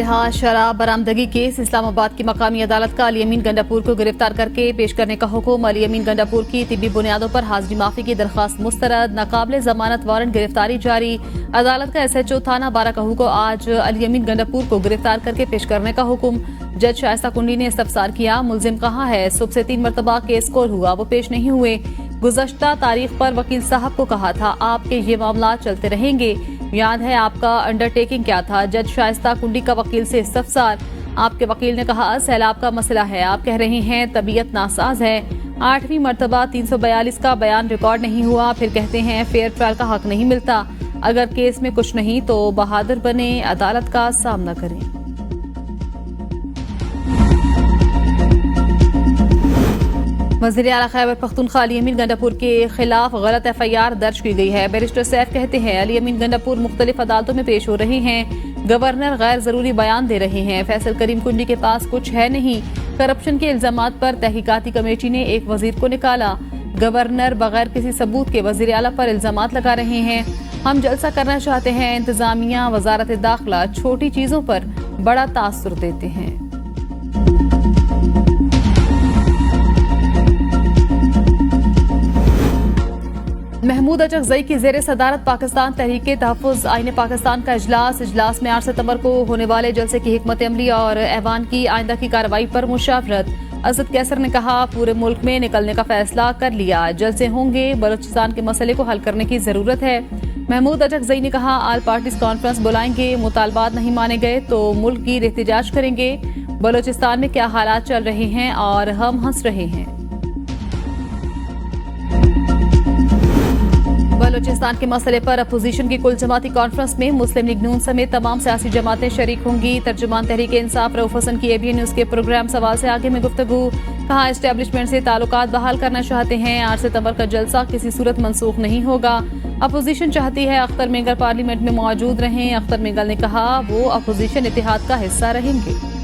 लिहाज शराब बरामदगी केस इस्लामाबाद की मकामी अदालत का अली अमीन गंडापुर को गिरफ्तार करके पेश करने का हुक्म। अली अमीन गंडापुर की तिब्बी बुनियादों पर हाजिरी माफी की दरखास्त मुस्तरद, नाकाबिले जमानत वारंट गिरफ्तारी जारी। अदालत का SHO थाना बाराकहू को आज अली अमीन गंडापुर को गिरफ्तार करके पेश करने का हुक्म। जज शाइस्ता कुंडी ने इस्तफसार किया, मुलजिम कहाँ है? सुबह से 3 मरतबा केस कॉल हुआ, वो पेश नहीं हुए। गुज़श्ता तारीख पर वकील साहब को कहा था आपके ये मामला चलते रहेंगे, याद है आपका अंडरटेकिंग क्या था? जज शाइस्ता कुंडी का वकील से इस्तफसार। आपके वकील ने कहा सैलाब का मसला है, आप कह रहे हैं तबीयत नासाज है। 8वीं मरतबा 342 का बयान रिकॉर्ड नहीं हुआ, फिर कहते हैं फेयर ट्रायल का हक नहीं मिलता। अगर केस में कुछ नहीं तो बहादुर बने, अदालत का सामना करें। वज़ीर आला खैबर पख्तूनख्वा अली अमीन गंडापुर के खिलाफ गलत FIR दर्ज की गई है। बैरिस्टर सैफ कहते हैं अली अमीन गंडापुर मुख्तलिफ अदालतों में पेश हो रहे हैं, गवर्नर गैर जरूरी बयान दे रहे हैं। फैसल करीम कुंडी के पास कुछ है नहीं। करप्शन के इल्जामात पर तहकीकाती कमेटी ने एक वजीर को निकाला। गवर्नर बगैर किसी सबूत के वज़ीर आला पर इल्जामात लगा रहे हैं। हम जलसा करना चाहते हैं, इंतजामिया वजारत दाखिला छोटी चीजों पर बड़ा तासुर देते हैं। महमूद अचकजई की जेर सदारत पाकिस्तान तहरीक तहफ़्फ़ुज़ आईन पाकिस्तान का इजलास में 8 सितंबर को होने वाले जलसे की हिकमत अमली और ऐवान की आइंदा की कार्रवाई पर मुशावरत। असद कैसर ने कहा पूरे मुल्क में निकलने का फैसला कर लिया, जलसे होंगे, बलोचिस्तान के मसले को हल करने की जरूरत है। महमूद अचकजई ने कहा आल पार्टीज कॉन्फ्रेंस बुलाएंगे, मुतालबात नहीं माने गए तो मुल्क गिर एहतजाज करेंगे। बलोचिस्तान में क्या हालात चल रहे हैं और हम हंस रहे हैं। बलोचिस्तान के मसले पर अपोजिशन की कुल जमाती कॉन्फ्रेंस में मुस्लिम लीग नून समेत तमाम सियासी जमातें शरीक होंगी। तर्जुमान तहरीक इंसाफ रऊफ हसन की ABN न्यूज के प्रोग्राम सवाल से आगे में गुफ्तगू। कहा एस्टेब्लिशमेंट से ताल्लुकात बहाल करना चाहते हैं, 8 सितंबर का जलसा किसी सूरत मंसूख नहीं होगा। अपोजिशन चाहती है अख्तर मेंगल पार्लियामेंट में मौजूद रहें। अख्तर मेंगल ने कहा वो अपोजिशन इत्तेहाद का हिस्सा रहेंगे।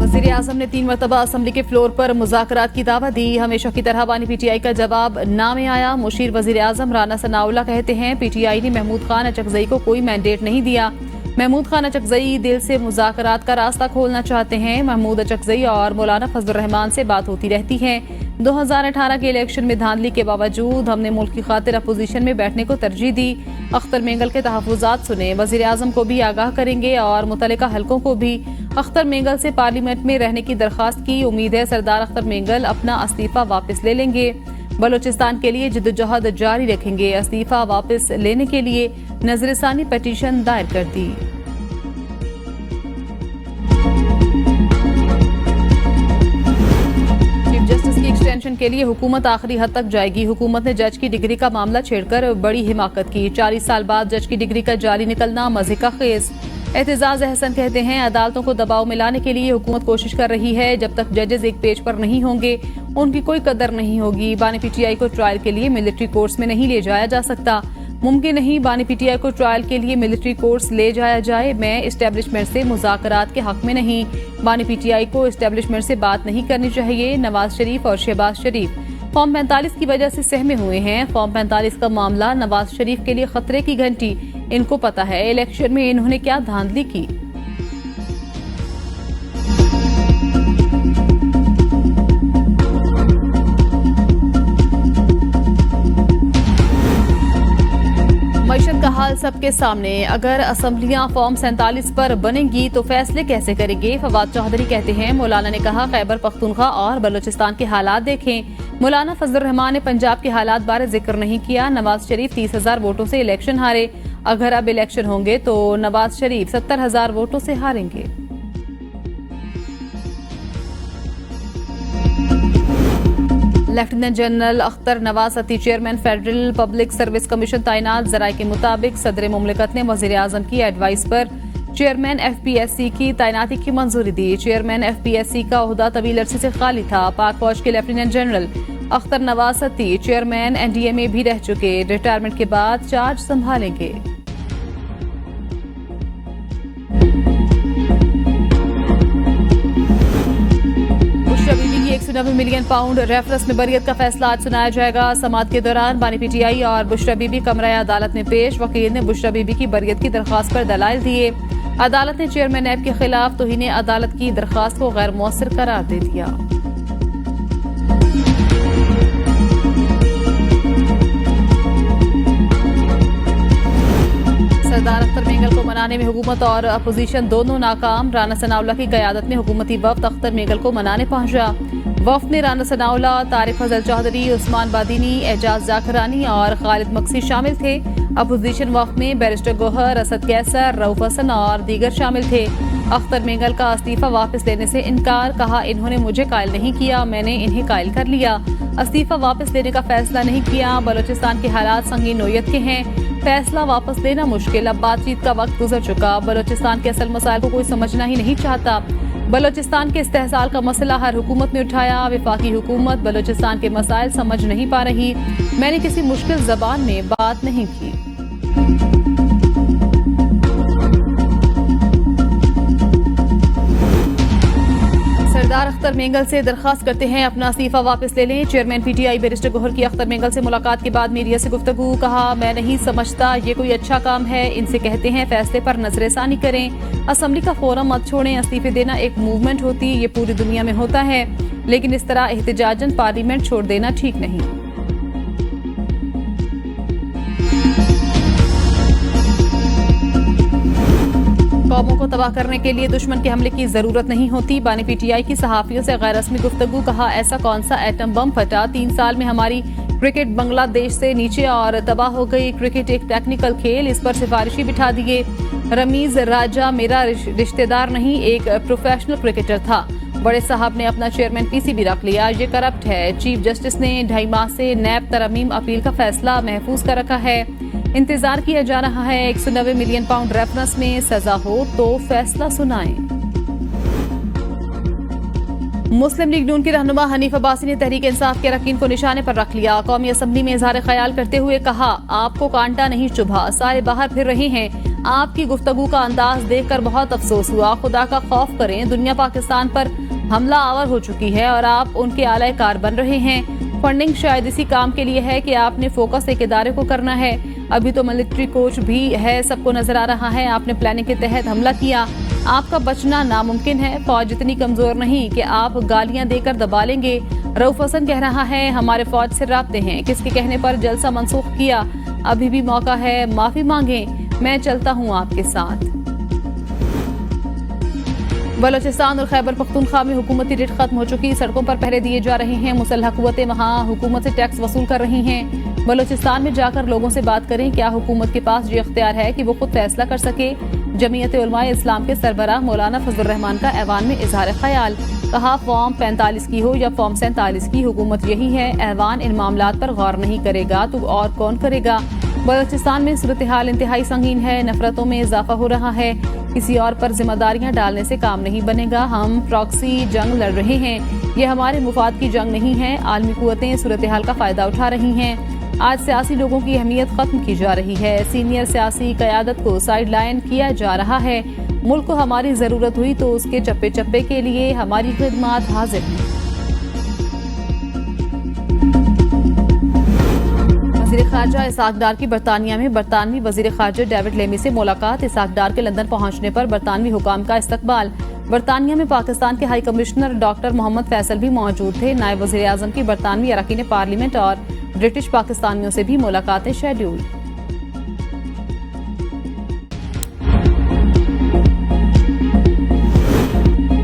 वज़ीर आज़म ने 3 मरतबा असम्बली के फ्लोर पर मुज़ाकरात की दावत दी। हमेशा की तरह बानी PTI का जवाब ना में आया। मुशीर वज़ीर आज़म राना सनाउल्लाह कहते हैं PTI ने महमूद खान अचकजई को कोई मैंडेट नहीं दिया। महमूद खान अचकजई दिल से मुज़ाकरात का रास्ता खोलना चाहते हैं। महमूद अचकजई और मौलाना फजलुर रहमान से बात होती रहती है। 2018 के इलेक्शन में धांधली के बावजूद हमने मुल्क की खातिर अपोजिशन में बैठने को तरजीह दी। अख्तर मेंगल के तहफ़्फ़ुज़ात सुने, वज़ीर आज़म को भी आगाह करेंगे और मुतल्लिका हलकों को भी। अख्तर मेंगल से पार्लियामेंट में रहने की दरख्वास्त की, उम्मीद है सरदार अख्तर मेंगल अपना इस्तीफा वापस ले लेंगे। बलोचिस्तान के लिए जिद्दोजहद जारी रखेंगे। इस्तीफा वापस लेने के लिए नजरसानी पिटीशन दायर कर दी। चीफ जस्टिस की एक्सटेंशन के लिए हुकूमत आखिरी हद तक जाएगी। हुकूमत ने जज की डिग्री का मामला छेड़कर बड़ी हिमाकत की। 40 साल बाद जज की डिग्री का जाली निकलना मजे का खेज। एतजाज अहसन कहते हैं अदालतों को दबाव में लाने के लिए हुकूमत कोशिश कर रही है। जब तक जजेस एक पेज पर नहीं होंगे उनकी कोई कदर नहीं होगी। बानी PTI को ट्रायल के लिए मिलिट्री कोर्ट्स में नहीं ले जाया जा सकता। मुमकिन नहीं बानी PTI को ट्रायल के लिए मिलिट्री कोर्ट्स ले जाया जाए। मैं इस्टेब्लिशमेंट से मुज़ाकरात के हक में नहीं। बानी PTI को इस्टेब्लिशमेंट से बात नहीं करनी चाहिए। नवाज शरीफ और शहबाज शरीफ फॉर्म 45 की वजह से सहमे हुए हैं। फॉर्म 45 का मामला नवाज शरीफ के लिए खतरे की घंटी। इनको पता है इलेक्शन में इन्होंने क्या धांधली की। मईशत का हाल सबके सामने। अगर असम्बलियां फॉर्म 47 पर बनेंगी तो फैसले कैसे करेंगे? फवाद चौधरी कहते हैं मौलाना ने कहा खैबर पख्तूनख्वा और बलोचिस्तान के हालात देखें। मौलाना फजलुर रहमान ने पंजाब के हालात बारे जिक्र नहीं किया। नवाज शरीफ 30,000 वोटों से इलेक्शन हारे। अगर अब इलेक्शन होंगे तो नवाज शरीफ 70,000 वोटों से हारेंगे। लेफ्टिनेंट जनरल अख्तर नवासती chairman federal public service commission तैनात। जराये के मुताबिक सदर मुमलिकत ने वज़ीर आज़म की एडवाइस पर चेयरमैन FPSC की तैनाती की मंजूरी दी। चेयरमैन FPSC का ओहदा तवील अरसे से खाली था। पाक फौज के लेफ्टिनेंट जनरल अख्तर नवासती चेयरमैन NDA में भी रह चुके। रिटायरमेंट के बाद चार्ज संभालेंगे। 90 मिलियन पाउंड रेफरेंस में बरियत का फैसला आज सुनाया जाएगा। समाअत के दौरान बानी पीटीआई और बुशरा बीबी कमरा अदालत में पेश। वकील ने बुशरा बीबी की बरियत की दरख्वास्त पर दलाइल दिए। अदालत ने चेयरमैन नैब के खिलाफ तौहीन अदालत की दरख्वास्त को गैर मौसर करार दे दिया। सरदार अख्तर मेंगल को मनाने में हुकूमत और अपोजिशन दोनों नाकाम। राना सनाउल्लाह की क़यादत में हुकूमती वफ्द अख्तर मेंगल को मनाने पहुंचा। वफ्द में राना सनाउल्लाह, तारिक फजल चौधरी, उस्मान बादीनी, एजाज जाकरानी और खालिद मक्सी शामिल थे। अपोजिशन वफ्द में बैरिस्टर गोहर, असद कैसर, रऊफ हसन और दीगर शामिल थे। अख्तर मेंगल का इस्तीफा वापस लेने से इनकार। कहा, इन्होंने मुझे कायल नहीं किया, मैंने इन्हें कायल कर लिया। इस्तीफा वापस लेने का फैसला नहीं किया। बलोचिस्तान के हालात संगीन नोयत के हैं, फैसला वापस लेना मुश्किल। अब बातचीत का वक्त गुजर चुका। बलोचिस्तान के असल मसाइल को कोई समझना ही नहीं चाहता। बलोचिस्तान के इस्तेहसाल का मसला हर हुकूमत ने उठाया। वफाकी हुकूमत बलोचिस्तान के मसाइल समझ नहीं पा रही। मैंने किसी मुश्किल जबान में बात नहीं की। सरदार अख्तर मेंगल से दरखास्त करते हैं अपना इस्तीफा वापस ले लें। चेयरमैन पीटीआई बैरिस्टर गोहर की अख्तर मेंगल से मुलाकात के बाद मीडिया से गुफ्तगू। कहा, मैं नहीं समझता ये कोई अच्छा काम है। इनसे कहते हैं फैसले पर नजरसानी करें, असम्बली का फोरम मत छोड़ें। इस्तीफे देना एक मूवमेंट होती, ये पूरी दुनिया में होता है, लेकिन इस तरह एहतजाजन पार्लियामेंट छोड़ देना ठीक नहीं। कौमों को तबाह करने के लिए दुश्मन के हमले की जरूरत नहीं होती। बानी पीटीआई की सहाफियों से गैर रस्मी गुफ्तगू। कहा, ऐसा कौन सा एटम बम फटा? 3 साल में हमारी क्रिकेट बांग्लादेश से नीचे और तबाह हो गई। क्रिकेट एक टेक्निकल खेल, इस पर सिफारिशी बिठा दिए। रमीज राजा मेरा रिश्तेदार नहीं, एक प्रोफेशनल क्रिकेटर था। बड़े साहब ने अपना चेयरमैन पीसीबी रख लिया, ये करप्ट है। चीफ जस्टिस ने 2.5 माह से नैब तरमीम अपील का फैसला महफूज कर रखा है। इंतजार किया जा रहा है 190 मिलियन पाउंड रेफरेंस में सजा हो तो फैसला सुनाएं। मुस्लिम लीग नून के रहनुमा हनीफ अब्बासी ने तहरीक इंसाफ के अरकान को निशाने पर रख लिया। कौमी असम्बली में इजहार ख्याल करते हुए कहा, आपको कांटा नहीं चुभा, सारे बाहर फिर रहे हैं। आपकी गुफ्तगू का अंदाज देखकर बहुत अफसोस हुआ। खुदा का खौफ करें, दुनिया पाकिस्तान पर हमला आवर हो चुकी है और आप उनके आला कार बन रहे हैं। फंडिंग शायद इसी काम के लिए है कि आपने फोकस एक इदारे को करना है। अभी तो मिलिट्री कोच भी है, सबको नजर आ रहा है आपने प्लानिंग के तहत हमला किया। आपका बचना नामुमकिन है। फौज इतनी कमजोर नहीं कि आप गालियां देकर दबा लेंगे। रऊफ हसन कह रहा है, हमारे फौज से राब्ते हैं, किसके कहने पर जलसा मंसूख किया। अभी भी मौका है, माफी मांगे। मैं चलता हूं आपके साथ। बलोचिस्तान और खैबर पख्तूनख्वा में हुकूमती रेट खत्म हो चुकी। सड़कों पर पहरे दिए जा रहे हैं। मुसल्लह कुव्वतें वहां हुकूमत से टैक्स वसूल कर रही हैं। बलोचिस्तान में जाकर लोगों से बात करें, क्या हुकूमत के पास ये इख्तियार है कि वो खुद फैसला कर सके। जमीयत उलमाए इस्लाम के सरबराह मौलाना फजलुर रहमान का ऐवान में इजहार ख्याल। कहा, फॉर्म 45 की हो या फॉर्म 47 की, हुकूमत यही है। ऐवान इन मामलात पर गौर नहीं करेगा तो और कौन करेगा। बलोचिस्तान में सूरत हाल इंतहाई संगीन है। नफरतों में इजाफा हो रहा है। किसी और पर जिम्मेदारियां डालने से काम नहीं बनेगा। हम प्रॉक्सी जंग लड़ रहे हैं, ये हमारे मुफाद की जंग नहीं है। आलमी कुव्वतें सूरत हाल का फायदा उठा रही हैं। आज सियासी लोगों की अहमियत खत्म की जा रही है। सीनियर सियासी क़यादत को साइड लाइन किया जा रहा है। मुल्क को हमारी जरूरत हुई तो उसके चप्पे चप्पे के लिए हमारी खिदमत हाजिर है। वज़ीर ख़ारजा इसहाक डार की बरतानिया में बरतानवी वज़ीर ख़ारजा डेविड लेमी से मुलाकात। इसहाक डार के लंदन पहुंचने पर बरतानवी हुकाम का इस्तकबाल। बरतानिया में पाकिस्तान के high commissioner doctor Mohammad Faisal भी मौजूद थे। नायब वज़ीर आज़म की बरतानवी अरकान पार्लियामेंट और ब्रिटिश पाकिस्तानियों से भी मुलाकातें शेड्यूल।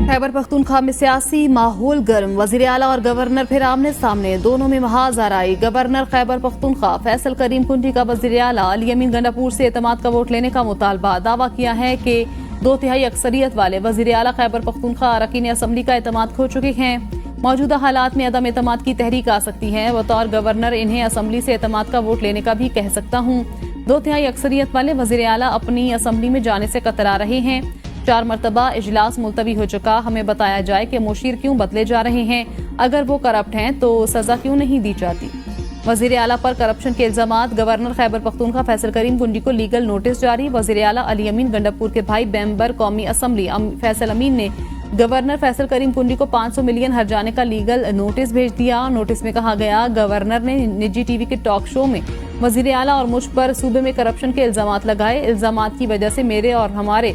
खैबर पख्तूनख्वा में सियासी माहौल गर्म। वज़ीर आला और गवर्नर फिर आमने सामने, दोनों में महाज आराई। गवर्नर खैबर पख्तूनख्वा फैसल करीम कुंडी का वज़ीर आला अली अमीन गंडापुर से एतमाद का वोट लेने का मुतालबा। दावा किया है कि 2/3 अक्सरियत वाले वज़ीर आला खैबर पख्तूनख्वा अरकान असम्बली का एतमाद खो चुके हैं। मौजूदा हालात में अदम एतमाद की तहरीक आ सकती है। बतौर गवर्नर इन्हें असम्बली से एतमाद का वोट लेने का भी कह सकता हूँ। 2/3 अक्सरियत वाले वज़ीर आला अपनी असम्बली में जाने से कतरा रहे हैं। 4 मरतबा इजलास मुलतवी हो चुका। हमें बताया जाए कि मुशीर क्यों बदले जा रहे हैं। अगर वो करप्ट हैं तो सजा क्यों नहीं दी जाती। वज़ीर आला पर करप्शन के इल्जामात। गवर्नर खैबर पख्तूनख्वा फैसल करीम कुंडी को लीगल नोटिस जारी। वज़ीर आला अली अमीन गंडापुर के भाई मेंबर कौमी असम्बली फैसल अमीन ने गवर्नर फैसल करीम कुंडी को 500 मिलियन हर्जाने का लीगल नोटिस भेज दिया। नोटिस में कहा गया, गवर्नर ने निजी टीवी के टॉक शो में वजीर आला और मुझ पर सूबे में करप्शन के इल्जामात लगाए। इल्जामात की वजह से मेरे और हमारे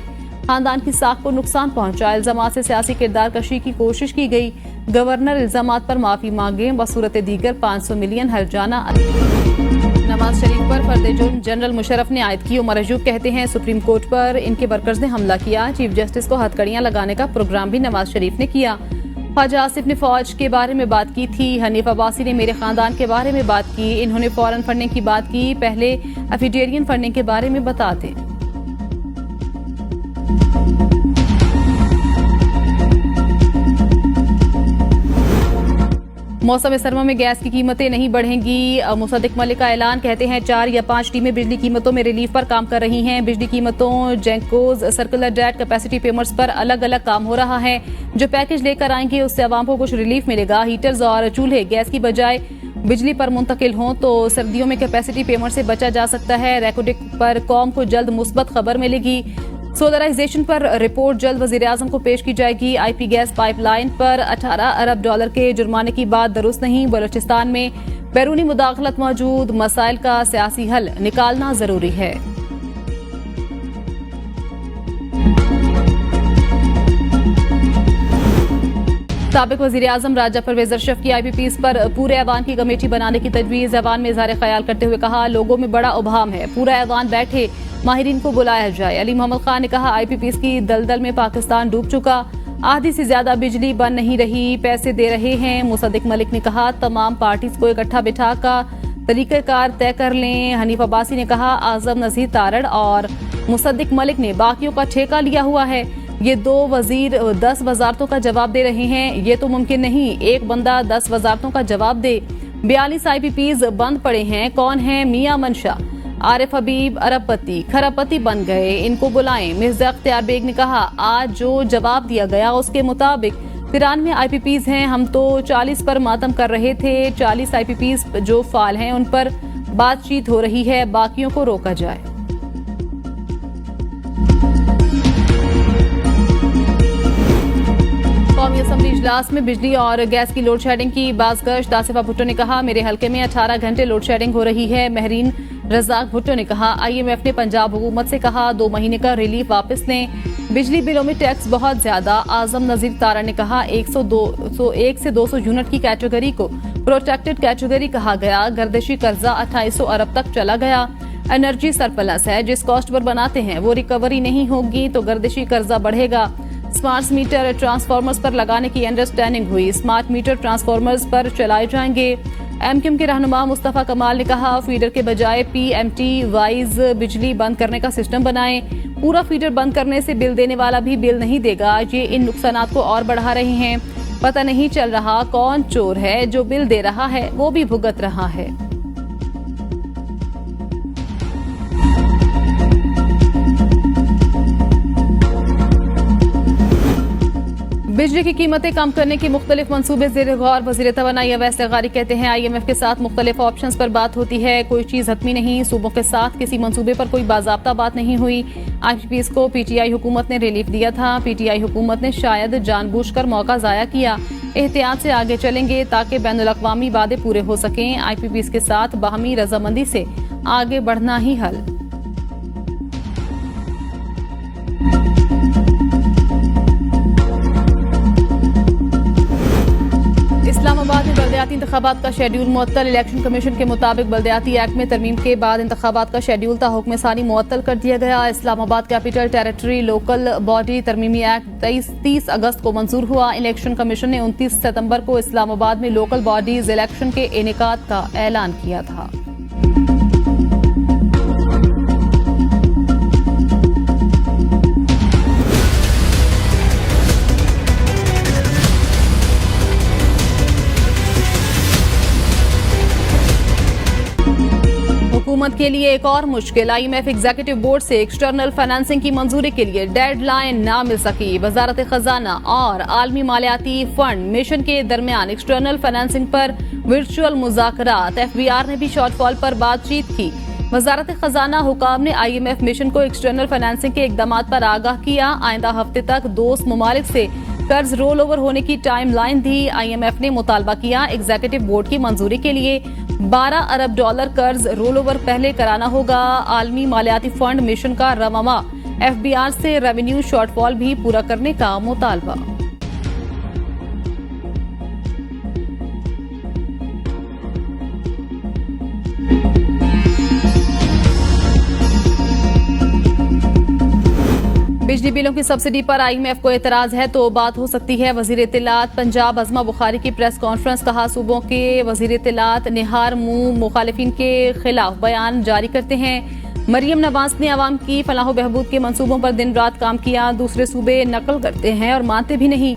खानदान की साख को नुकसान पहुंचा। इल्जामात से सियासी किरदार कशी की कोशिश की गई। गवर्नर इल्जामात पर माफी मांगे, बसूरत दीगर 500 मिलियन हर्जाना। नवाज शरीफ पर फर्द जुर्म जनरल मुशर्रफ ने आयद की। उमर अयूब कहते हैं, सुप्रीम कोर्ट पर इनके वर्कर्स ने हमला किया। चीफ जस्टिस को हथकड़ियां लगाने का प्रोग्राम भी नवाज शरीफ ने किया। ख्वाजा आसिफ ने फौज के बारे में बात की थी। हनीफ अब्बासी ने मेरे खानदान के बारे में बात की। इन्होंने फौरन फंडिंग की बात की। पहले एफिडेरियन फंडिंग के बारे में बताते। मौसम सरमा में गैस की कीमतें नहीं बढ़ेंगी। मुसद्दिक मलिक का ऐलान। कहते हैं 4 या 5 टीमें बिजली कीमतों में रिलीफ पर काम कर रही हैं। बिजली कीमतों, जेंकोज, सर्कुलर डेट, कैपेसिटी पेमेंट्स पर अलग अलग काम हो रहा है। जो पैकेज लेकर आएंगे उससे आवाम को कुछ रिलीफ मिलेगा। हीटर्स और चूल्हे गैस की बजाय बिजली पर मुंतकिल हों तो सर्दियों में कैपेसिटी पेमेंट से बचा जा सकता है। रेकोडिक पर कौम को जल्द मुस्बत खबर मिलेगी। सोलराइजेशन पर रिपोर्ट जल्द वजीर आजम को पेश की जाएगी। आईपी गैस पाइपलाइन पर 18 अरब डॉलर के जुर्माने की बात दुरुस्त नहीं। बलूचिस्तान में बैरूनी मुदाखलत मौजूद। मसाइल का सियासी हल निकालना जरूरी है। साबिक वजीर आजम राजा परवेज अशरफ की IPPs पर पूरे ऐवान की कमेटी बनाने की तजवीज। ऐवान में इज़हार ख्याल करते हुए कहा, लोगों में बड़ा उभाम है, पूरा ऐवान बैठे, माहिरीन को बुलाया जाए। अली मोहम्मद खान ने कहा, IPPs की दलदल में पाकिस्तान डूब चुका, आधी से ज्यादा बिजली बन नहीं रही, पैसे दे रहे हैं। मुसद्दिक मलिक ने कहा, तमाम पार्टीज को इकट्ठा बिठा कर तरीक़ेकार तय कर लें। हनीफ अब्बासी ने कहा, आजम नज़ीर तारड़ और मुसद्दिक मलिक ने बाकियों का ठेका लिया हुआ है। ये 2 वजीर 10 वजारतों का जवाब दे रहे हैं, ये तो मुमकिन नहीं, एक बंदा 10 वजारतों का जवाब दे। 42 IPPs बंद पड़े हैं। कौन है? मियां मंशा, आरिफ हबीब अरबपति खरबपति बन गए, इनको बुलाएं। मिर्जा अख्तियार बेग ने कहा, आज जो जवाब दिया गया उसके मुताबिक 93 IPPs हैं। हम तो 40 पर मातम कर रहे थे। 40 IPPs जो फाल हैं उन पर बातचीत हो रही है, बाकियों को रोका जाए। कौमी असम्बली इजलास में बिजली और गैस की लोड शेडिंग की बाज़गश्त। आसिफा भुट्टो ने कहा, मेरे हल्के में 18 घंटे लोड शेडिंग हो रही है। महरीन रज़ाक भुट्टो ने कहा, IMF ने पंजाब हुकूमत से कहा 2 महीने का रिलीफ वापस लें। बिजली बिलों में टैक्स बहुत ज्यादा। आजम नज़ीर तारड़ ने कहा, 1 से 200 यूनिट की कैटेगरी को प्रोटेक्टेड कैटेगरी कहा गया। गर्दिशी कर्जा 2800 अरब तक चला गया। एनर्जी सरप्लस है, जिस कॉस्ट पर बनाते हैं वो रिकवरी नहीं होगी तो गर्दिशी कर्जा बढ़ेगा। स्मार्ट मीटर ट्रांसफार्मर्स पर लगाने की अंडरस्टैंडिंग हुई। स्मार्ट मीटर ट्रांसफार्मर्स पर चलाए जाएंगे। MQM के रहनुमा मुस्तफा कमाल ने कहा, फीडर के बजाय PMT वाइज बिजली बंद करने का सिस्टम बनाएं। पूरा फीडर बंद करने से बिल देने वाला भी बिल नहीं देगा। ये इन नुकसानात को और बढ़ा रहे हैं। पता नहीं चल रहा कौन चोर है, जो बिल दे रहा है वो भी भुगत रहा है। बिजली की कीमतें कम करने के मुख्तलिफ मंसूबे ज़ेर गौर। वज़ीर तवानाई अवैस लगारी कहते हैं, IMF के साथ मुख्तलिफ ऑप्शंस पर बात होती है, कोई चीज़ हतमी नहीं। सूबों के साथ किसी मंसूबे पर कोई बाज़ाब्ता बात नहीं हुई। IPPs को PTI हुकूमत ने रिलीफ दिया था। PTI हुकूमत ने शायद जानबूझकर मौका ज़ाया किया। एहतियात से आगे चलेंगे ताकि बैनुल अक़वामी वादे पूरे हो सकें। IPPs के साथ बाहमी रजामंदी से आगे बढ़ना ही हल। इस्लामाबाद में बल्दियाती इंतखाबात का शेड्यूल मुअत्तल। इलेक्शन कमीशन के मुताबिक बल्दियाती एक्ट में तरमीम के बाद इंतखाबात का शेड्यूल ता हुक्म सानी मुअत्तल कर दिया गया। Islamabad capital territory local body तरमीमी एक्ट 30 अगस्त को मंजूर हुआ। इलेक्शन कमीशन ने 29 सितंबर को इस्लामाबाद में लोकल बॉडीज इलेक्शन के इनेकाद का ऐलान किया था। हुकूमत के लिए एक और मुश्किल। IMF एग्जीक्यूटिव बोर्ड से एक्सटर्नल फाइनेंसिंग की मंजूरी के लिए डेडलाइन ना मिल सकी। वजारत खजाना और आलमी मालियाती फंड मिशन के दरमियान एक्सटर्नल फाइनेंसिंग पर वर्चुअल मुज़ाकरात। FBR ने भी शॉर्टफॉल पर बातचीत की। वजारत खजाना हुकाम ने IMF मिशन को एक्सटर्नल फाइनेंसिंग के इकदाम पर आगाह किया। आइंदा हफ्ते तक दोस्त ममालिक से कर्ज रोल ओवर होने की टाइमलाइन दी। IMF ने मुतालबा किया एग्जीक्यूटिव बोर्ड की मंजूरी के लिए $12 अरब कर्ज रोल ओवर पहले कराना होगा। आलमी मालियाती फंड मिशन का रवामा FBR से रेवेन्यू शॉर्टफॉल भी पूरा करने का मुतालबा। बिजली बिलों की सब्सिडी पर IMF को एतराज है तो बात हो सकती है। वजीर इत्तलात पंजाब अज़मा बुखारी की प्रेस कॉन्फ्रेंस। कहा सूबों के वजीर इत्तलात निहार मुंह मुखालिफिन के खिलाफ बयान जारी करते हैं। मरियम नवाज ने अवाम की फलाह बहबूद के मंसूबों पर दिन रात काम किया। दूसरे सूबे नकल करते हैं और मानते भी नहीं।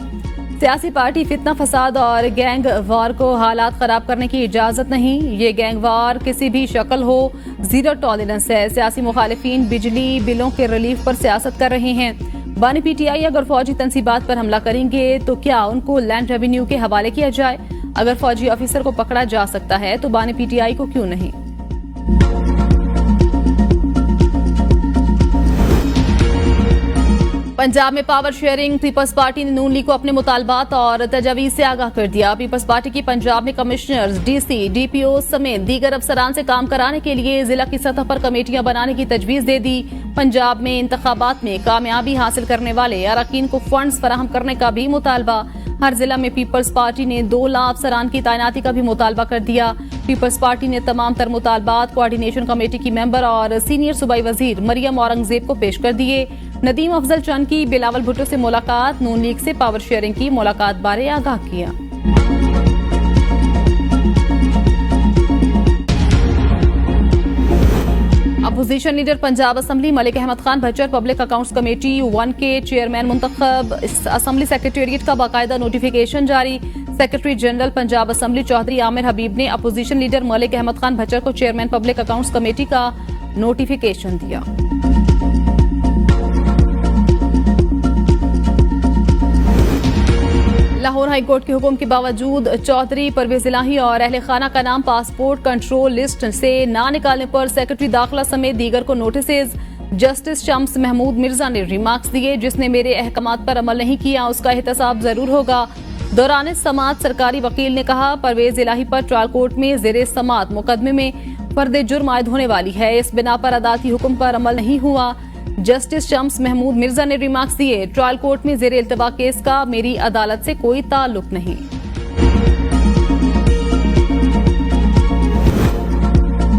सियासी पार्टी फितना फसाद और गैंग वार को हालात खराब करने की इजाजत नहीं। ये गैंग वार किसी भी शक्ल हो जीरो टॉलरेंस है। सियासी मुखालिफिन बिजली बिलों के रिलीफ पर सियासत कर रहे हैं। बानी PTI अगर फौजी तंसीबात पर हमला करेंगे तो क्या उनको लैंड रेवेन्यू के हवाले किया जाए? अगर फौजी ऑफिसर को पकड़ा जा सकता है तो बानी PTI को क्यों नहीं? पंजाब में पावर शेयरिंग। पीपल्स पार्टी ने नून लीग को अपने मुतालबात और तजावीज से आगाह कर दिया। पीपल्स पार्टी की पंजाब में कमिश्नर्स, DC, DPO समेत दीगर अफसरान से काम कराने के लिए जिला की सतह पर कमेटियां बनाने की तजवीज दे दी। पंजाब में इंतखाबात में कामयाबी हासिल करने वाले अरकान को फंड्स फराहम करने का भी मुतालबा। हर जिला में पीपल्स पार्टी ने 2 लाख अफसरान की तैनाती का भी मुतालबा कर दिया। पीपल्स पार्टी ने तमाम तर मुतालबात कोऑर्डिनेशन कमेटी की मेंबर और सीनियर सूबाई वजीर मरियम औरंगजेब को पेश कर दिए। नदीम अफजल चंद की बिलावल भुट्टो से मुलाकात। नून लीग से पावर शेयरिंग की मुलाकात बारे आगाह किया। Opposition leader Punjab assembly Malik Ahmad Khan Bhachar public accounts committee 1 के चेयरमैन मुंतखब। असम्बली सेक्रेटेरिएट का बाकायदा नोटिफिकेशन जारी। Secretary general Punjab assembly Chaudhry Aamir Habib ने अपोजिशन लीडर मलिक अहमद खान भच्चर को चेयरमैन पब्लिक अकाउंट्स कमेटी का नोटिफिकेशन दिया। लाहौर हाईकोर्ट के हुक्म के बावजूद चौधरी परवेज इलाही और अहले खाना का नाम पासपोर्ट कंट्रोल लिस्ट से ना निकालने पर सेक्रेटरी दाखिला समेत दीगर को नोटिस। जस्टिस शम्स महमूद मिर्जा ने रिमार्क्स दिए, जिसने मेरे अहकामात पर अमल नहीं किया उसका एहतसाब जरूर होगा। दौरान समाअत सरकारी वकील ने कहा परवेज इलाही पर ट्रायल कोर्ट में ज़ेरे समाअत मुकदमे में फर्द जुर्म आयद होने वाली है। इस बिना पर अदालती हुक्म पर अमल नहीं हुआ। जस्टिस शम्स महमूद मिर्जा ने रिमार्क्स दिए, ट्रायल कोर्ट में ज़ेरे इल्तवा केस का मेरी अदालत से कोई ताल्लुक नहीं।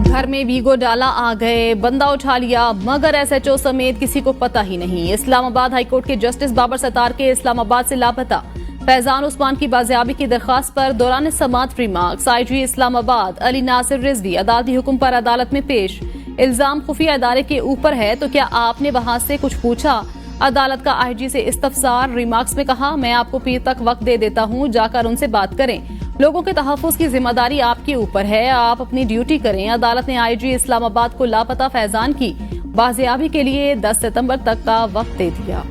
घर में वीगो डाला आ गए, बंदा उठा लिया, मगर SHO समेत किसी को पता ही नहीं। इस्लामाबाद हाईकोर्ट के जस्टिस बाबर सत्तार के इस्लामाबाद से लापता। फैजान उस्मान की बाजियाबी की दरखास्त पर दौरान समाअत रिमार्क्स। IG इस्लामाबाद अली नासिर रिजवी अदालती हुक्म पर अदालत में पेश। इल्जाम खुफिया इदारे के ऊपर है तो क्या आपने वहां से कुछ पूछा? अदालत का IG से इस्तफसार। रिमार्क्स में कहा मैं आपको पीर तक वक्त दे देता हूं, जाकर उनसे बात करें। लोगों के तहफ़्फ़ुज़ की जिम्मेदारी आपके ऊपर है, आप अपनी ड्यूटी करें। अदालत ने IG इस्लामाबाद को लापता फैजान की बाजियाबी के लिए 10 सितंबर तक का वक्त दे दिया।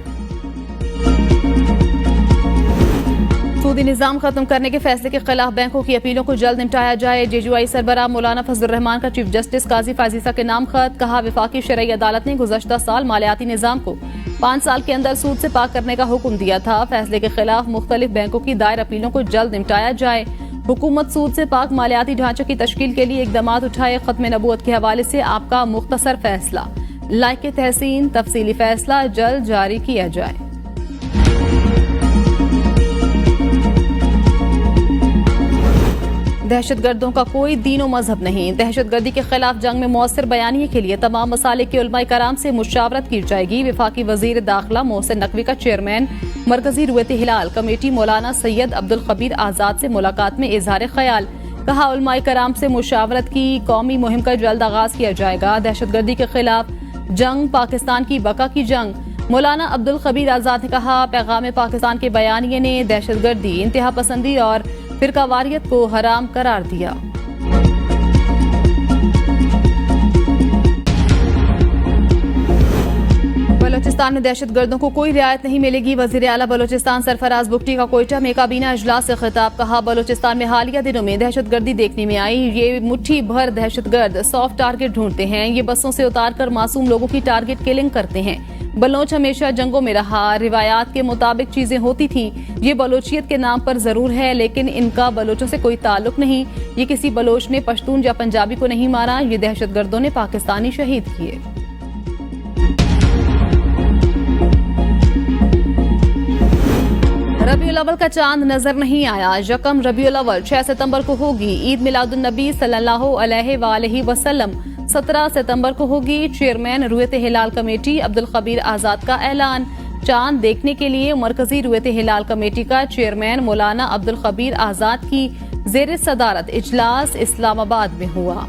सूदी निजाम खत्म करने के फैसले के खिलाफ बैंकों की अपीलों को जल्द निपटाया जाए। JUI सरबराह मौलाना फजलुर रहमान का चीफ जस्टिस काजी फाजिसा के नाम खत। कहा वफाकी शरई अदालत ने गुज़श्ता साल मालियाती निजाम को 5 साल के अंदर सूद से पाक करने का हुक्म दिया था। फैसले के खिलाफ मुख्तलिफ बैंकों की दायर अपीलों को जल्द निपटाया जाए। हुकूमत सूद से पाक मालियाती ढांचे की तश्कील के लिए इकदामात उठाए। खत्म नबूवत के हवाले से आपका मुख्तसर फैसला। लायक तहसीन तफसीली फैसला जल्द जारी किया जाए। दहशतगर्दों का कोई दीन और मजहब नहीं। दहशतगर्दी के खिलाफ जंग में मौसर बयानिए के लिए तमाम मसाले के उलमाए कराम से मुशावरत की जाएगी। वफाकी वजीर दाखिला मोहसिन नकवी का चेयरमैन मरकजी रुयत हिलाल कमेटी मौलाना सैयद अब्दुल खबीर आजाद से मुलाकात में इजहार ख्याल। कहा उलमाए कराम से मुशावरत की कौमी मुहिम का जल्द आगाज किया जाएगा। दहशतगर्दी के खिलाफ जंग पाकिस्तान की बका की जंग। मौलाना अब्दुल खबीर आजाद ने कहा पैगाम पाकिस्तान के बयानिए ने दहशतगर्दी, इंतहा पसंदी और फिरकावारियत को हराम करार दिया। बलोचिस्तान में दहशतगर्दों को कोई रियायत नहीं मिलेगी। वजीर आला बलोचिस्तान सरफराज बुगटी का कोयटा में काबीना इजलास से खिताब। कहा बलोचिस्तान में हालिया दिनों में दहशतगर्दी देखने में आई। ये मुट्ठी भर दहशतगर्द सॉफ्ट टारगेट ढूंढते हैं। ये बसों से उतार कर मासूम लोगों की टारगेट किलिंग करते हैं। बलोच हमेशा जंगों में रहा, रिवायात के मुताबिक चीजें होती थी। ये बलोचियत के नाम पर जरूर है, लेकिन इनका बलोचों से कोई ताल्लुक नहीं। ये किसी बलोच ने पश्तून या पंजाबी को नहीं मारा, ये दहशतगर्दों ने पाकिस्तानी शहीद किए। रबीउल अव्वल का चांद नजर नहीं आया। यकम रबीउल अव्वल 6 सितंबर को होगी। ईद मिलादुन नबी सल्लल्लाहु अलैहि वसल्लम 17 सितंबर को होगी। चेयरमैन रुयत हिलाल कमेटी अब्दुल खबीर आजाद का ऐलान। चांद देखने के लिए मरकजी रुयत हिलाल कमेटी का चेयरमैन मौलाना अब्दुल खबीर आजाद की जेर सदारत इजलास इस्लामाबाद में हुआ।